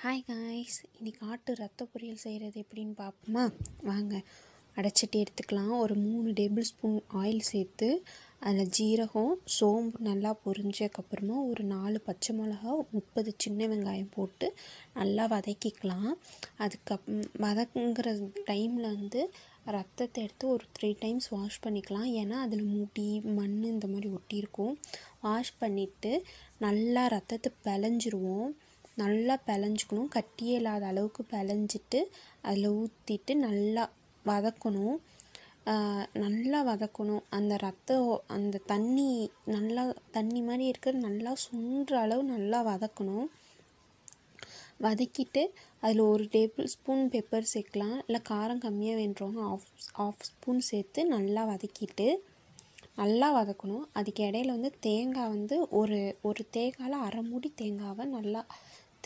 Hi guys, இன்றைக்கி ஆட்டு ரத்த பொரியல் செய்கிறது எப்படின்னு பார்ப்போமா? வாங்க. அடைச்சிட்டு எடுத்துக்கலாம். ஒரு 3 டேபிள் ஸ்பூன் ஆயில் சேர்த்து அதில் ஜீரகம், சோம்பு நல்லா பொரிஞ்சதுக்கப்புறமா ஒரு 4 பச்சை மிளகா, 30 சின்ன வெங்காயம் போட்டு நல்லா வதக்கிக்கலாம். வதக்குங்கிற டைமில் ரத்தத்தை எடுத்து ஒரு 3 டைம்ஸ் வாஷ் பண்ணிக்கலாம். ஏன்னா அதில் முடி, மண் இந்த மாதிரி ஒட்டியிருக்கும். வாஷ் பண்ணிவிட்டு நல்லா ரத்தத்தை பிழைஞ்சிருவோம். நல்லா பிழைஞ்சிக்கணும். கட்டியே இல்லாத அளவுக்கு பிழைஞ்சிட்டு அதில் ஊற்றிட்டு நல்லா வதக்கணும். அந்த தண்ணி மாதிரி இருக்கிறது நல்லா சுண்டுற அளவு நல்லா வதக்கணும். வதக்கிட்டு அதில் ஒரு டேபிள் ஸ்பூன் பெப்பர் சேர்க்கலாம். இல்லை காரம் கம்மியாக வேண்டுறவங்க ஆஃப் ஸ்பூன் சேர்த்து நல்லா வதக்கிட்டு நல்லா வதக்கணும். அதுக்கு இடையில தேங்காய் ஒரு தேங்காயில் அரை மூடி தேங்காவை நல்லா